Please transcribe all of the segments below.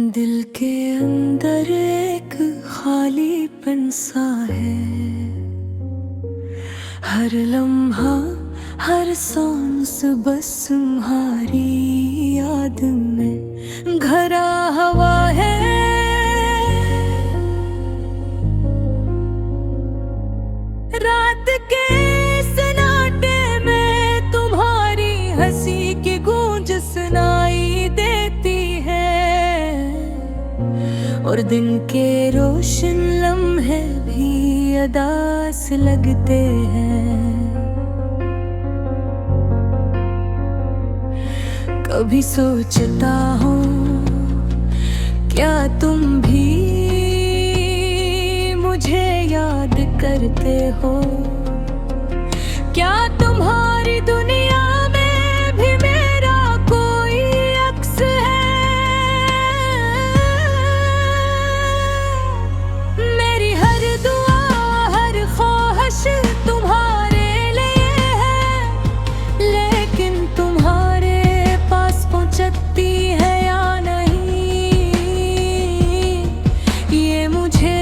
दिल के अंदर एक खालीपन सा है। हर लम्हा हर सांस बस तुम्हारी याद में घरा हवा है। रात के सन्नाटे में तुम्हारी हंसी की गूंज सुनाई देती है, और दिन के रोशन लम्हे भी अदास लगते हैं। कभी सोचता हूँ क्या तुम भी मुझे याद करते हो, क्या तुम्हारी दुनिया में भी मेरा कोई अक्स है। मेरी हर दुआ हर ख्वाहिश तुम्हारे लिए है, लेकिन तुम्हारे पास पहुंचती है या नहीं ये मुझे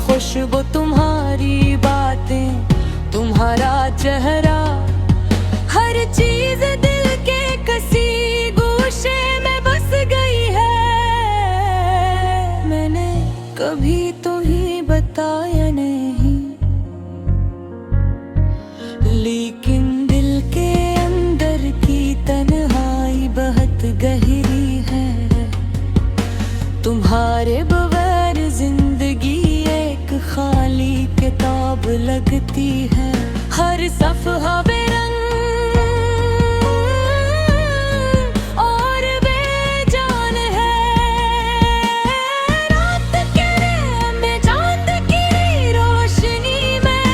खुशबू तुम्हारी बातें तुम्हारा चेहरा हर चीज दिल के किसी गोशे में बस गई है। मैंने कभी तो ही बताया नहीं, लेकिन दिल के अंदर की तन्हाई बहुत गहरी है। तुम्हारे बगैर जिंदगी खाली किताब लगती है, हर सफ़हा बेरंग और बेजान है। रात के में चांद की रोशनी में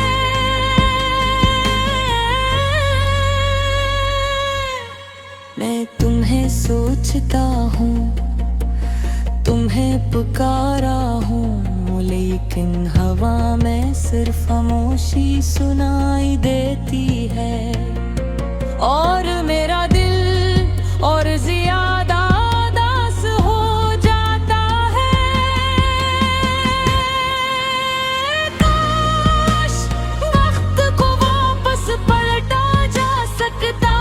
मैं तुम्हें सोचता हूँ, तुम्हें पुकारा हूँ, लेकिन हवा में सिर्फ खामोशी सुनाई देती है। और मेरा दिल और ज्यादा उदास हो जाता है। काश वक्त को वापस पलटा जा सकता,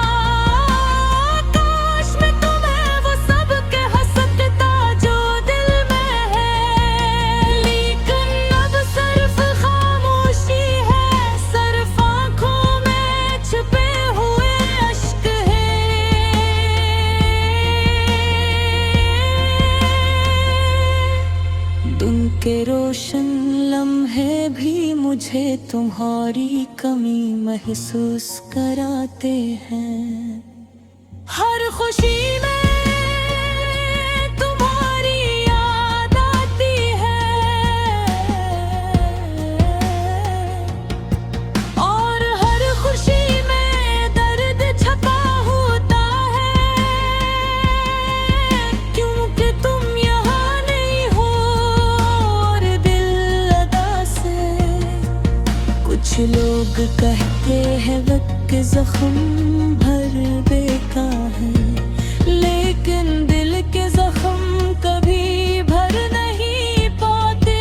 काश मैं तुम्हें वो सब कह सकता जो दिल में है, लेकिन अब सिर्फ खामोशी है, सिर्फ आंखों में छुपे हुए अश्क हैं। दिन के रोशन लम्हे भी मुझे तुम्हारी कमी महसूस कराते हैं। हर खुशी में तुम्हारी याद आती है, और हर खुशी में दर्द छपा होता है, क्योंकि तुम यहाँ नहीं हो और दिल अदा से। कुछ लोग कहते हैं वक्त के जख्म भर देता है, लेकिन दिल के जख्म कभी भर नहीं पाते।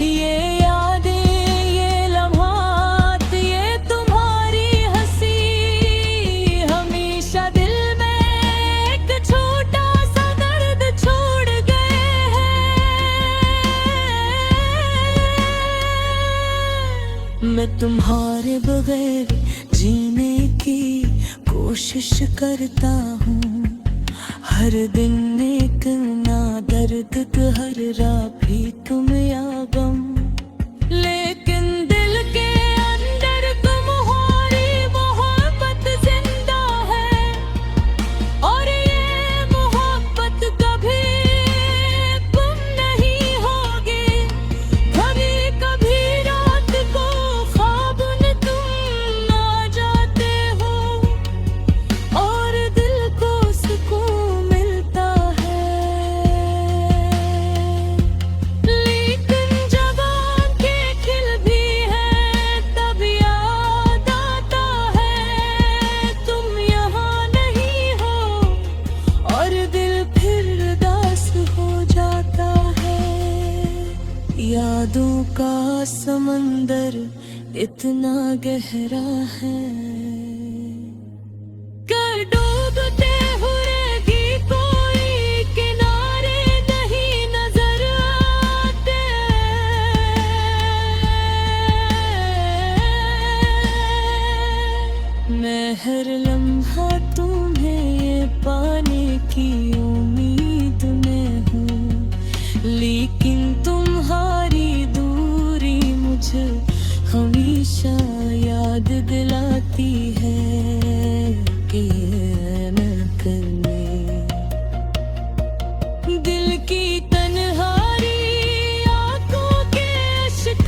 ये यादें ये लम्हात ये तुम्हारी हंसी हमेशा दिल में एक छोटा सा दर्द छोड़ गए हैं। मैं तुम्हारे बगैर जीने की कोशिश करता हूँ, हर दिन एक ना दर्द हर रात भी तुम या गम, लेकिन दिल के अंदर तुम्हारी मोहब्बत जिंदा है, और ये मोहब्बत कभी गुम नहीं होगी। कभी कभी रात को ख्वाब में तुम आ जाओ समंदर इतना गहरा है। कर डूबते हुए भी कोई किनारे नहीं नजर आते। मैं हर लम्हा तुम्हें ये पाने की उम्मीद में हूँ, लेकिन तुम्हारी दूरी मुझे हमेशा याद दिलाती है कि ये न करने। दिल की तन्हाई, आंखों के अश्क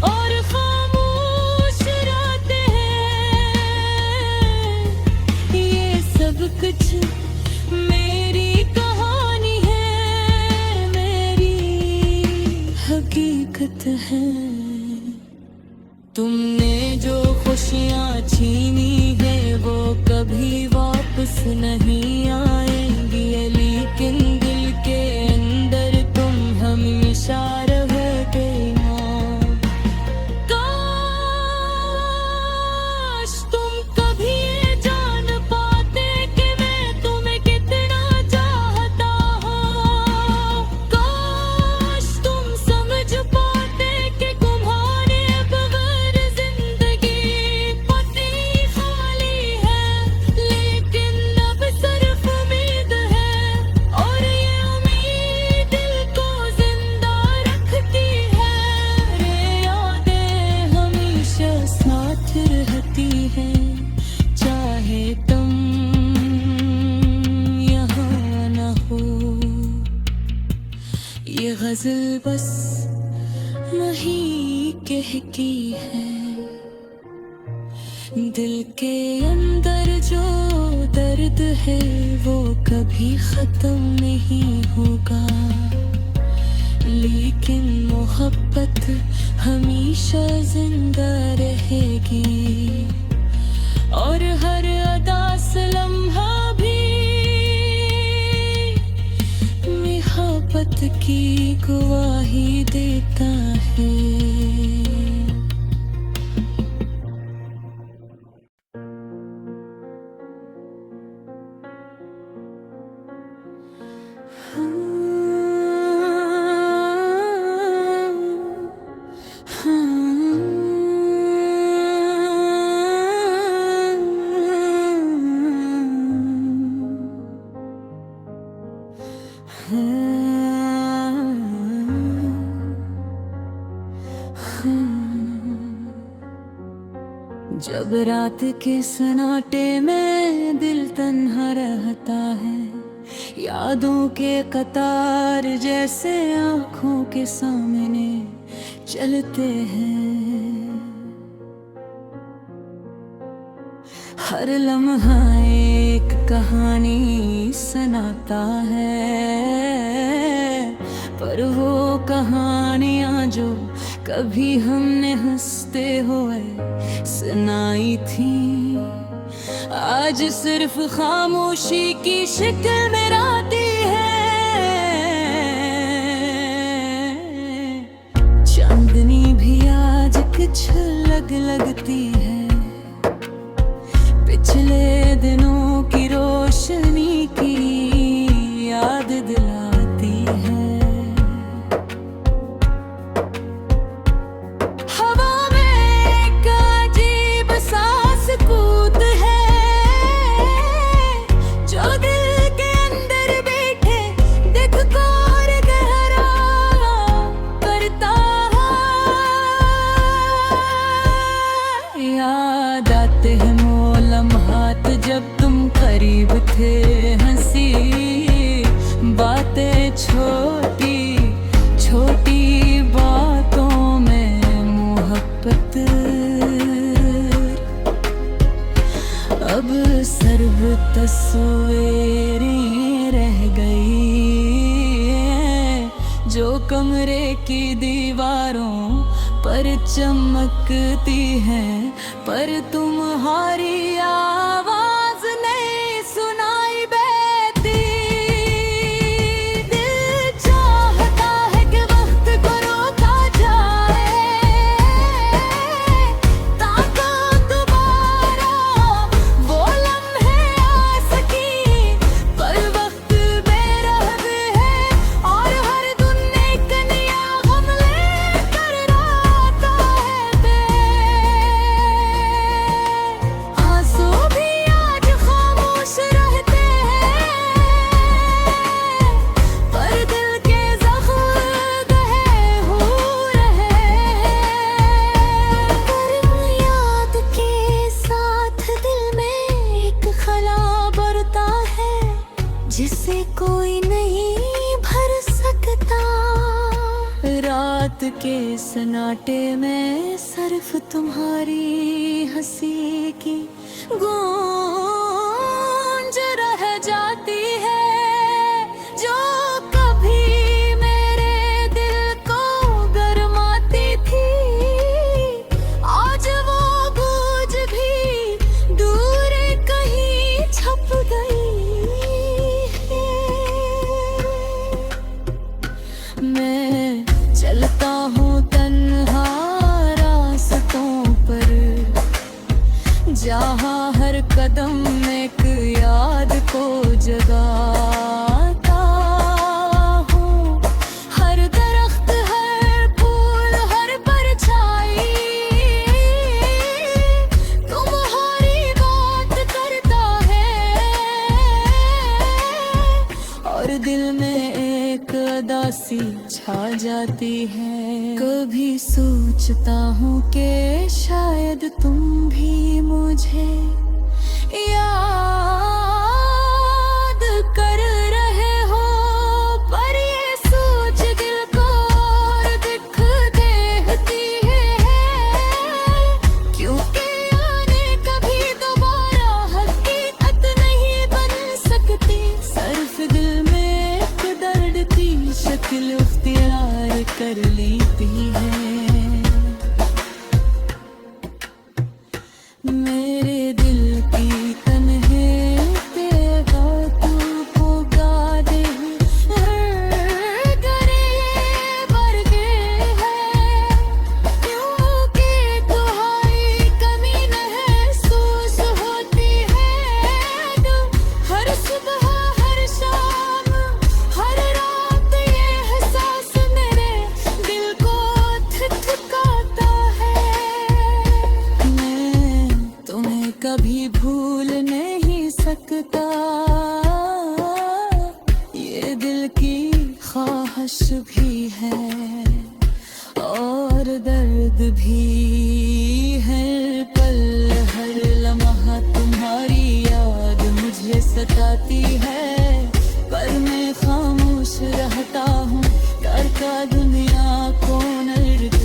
और खामोश रातें हैं, ये सब कुछ मेरी कहानी है, मेरी हकीकत है। तुमने जो खुशियाँ छीनी है वो कभी वापस नहीं आएंगी, लेकिन दिल के अंदर तुम हमेशा रहोगे माँ। काश तुम कभी ये जान पाते कि मैं तुम्हें कितना चाहता हूँ। काश तुम समझ पाते कि तुम्हारे बगैर जिंदगी पति खाली है, लेकिन अब सिर्फ उम्मीद है, और ये उम्मीद दिल को जिंदा रखती है। रे यादें हमेशा साथ रहती हैं, चाहे तुम यहाँ न हो। ये गजल बस नहीं कहती है, दिल के अंदर जो दर्द है वो कभी खत्म नहीं होगा, लेकिन मोहब्बत हमेशा जिंदा रहेगी, और हर अदास लम्हा भी मोहब्बत की गवाही देता है। जब रात के सन्नाटे में दिल तन्हा रहता है, यादों के कतार जैसे आँखों के सामने चलते हैं। हर लम्हा एक कहानी सुनाता है, पर वो कहानियाँ जो कभी हमने हंसते हुए सुनाई थी, आज सिर्फ खामोशी की शक्ल में आती है। चांदनी भी आज कुछ अलग लगती है, पिछले दिनों की रोशनी की याद दिलाती है। हवा में एक अजीब सा सुकून है, जो दिल के अंदर बैठे दिख को और गहरा करता है। याद आते हैं वो लम्हात जब तुम करीब थे, हंसी बातें छोटी छोटी बातों में मोहब्बत। अब सर्व तस्वीरें रह गई हैं, जो कमरे की दीवारों पर चमकती हैं, पर तुम्हारी आवाज नहीं सुनाई देती। दिल चाहता है कि वक्त को रोका जाए, के सन्नाटे में सिर्फ तुम्हारी हंसी की गूंज रह जाती है, जो कभी मेरे दिल को गरमाती थी। आज वो गूंज भी दूर कहीं छप गई है। मैं चलता हूँ तन्हा रास्तों पर, जहाँ हर कदम एक याद को जगाता हूँ। हर दरख्त, हर फूल, हर परछाई तुम्हारी बात करता है, और दिल में एक उदासी छा जाती है। कभी सोचता हूँ कि शायद तुम भी मुझे याद कर रहे हो, पर ये सोच दिल को और दुख देती है, क्योंकि आने कभी दोबारा हकीकत नहीं बन सकती। सिर्फ दिल में एक दर्द की शक्ल इख्तियार कर लेती है। मेरे दिल की तन्हे पे बातों को गा दे, गरीब वर्गे है, क्योंकि तुम्हारी कमी महसूस होती है। हर सुबह, हर शाम, हर रात ये एहसास मेरे दिल को थकाता है। मैं तुम्हें कभी भूल नहीं सकता, ये दिल की ख्वाहिश भी है और दर्द भी है। पल हर लम्हा तुम्हारी याद मुझे सताती है, पर मैं खामोश रहता हूँ, करता दुनिया को नर्द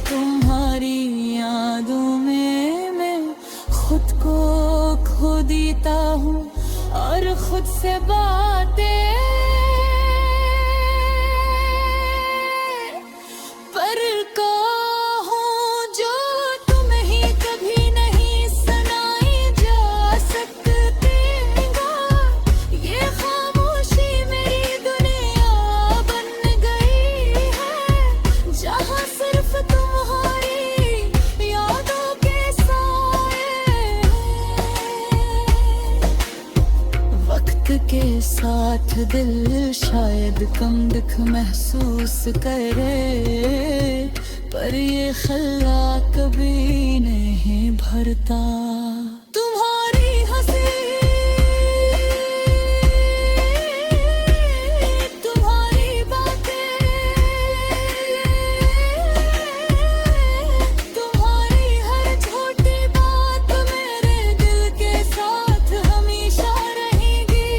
तुम्हारी यादों में मैं खुद को खो देता हूँ और खुद से बातें पर कहूँ जो तुम्हें ही कभी नहीं सुनाई जा सकती। ये खामोशी मेरी दुनिया बन गई है, जहाँ सिर्फ तुम्हारी यादों के साए। वक्त के साथ दिल शायद कम दुख महसूस करे, पर ये खल्ला कभी नहीं भरता। तुम्हारी हंसी, तुम्हारी बातें, तुम्हारी हर छोटी बात मेरे दिल के साथ हमेशा रहेगी।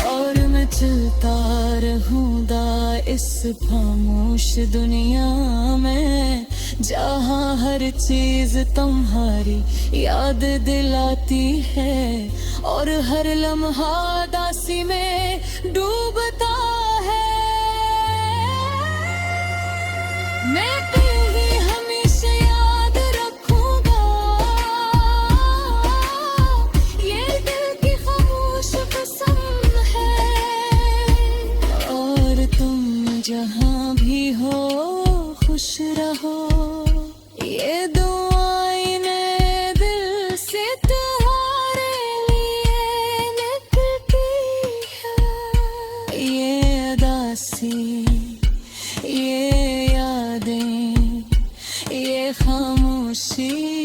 और मैं चलता रहूँगा इस खामोश दुनिया में, जहाँ हर चीज तुम्हारी याद दिलाती है, और हर लम्हा दासी में डूबता है। मैं तुम्हें हमेशा याद रखूंगा, ये दिल की खामोश कसम है। और तुम जहाँ भी हो खुश रहो, ये दुआएं नए दिल से तुम्हारे लिए लिखती है। ये उदासी, ये यादें, ये खामोशी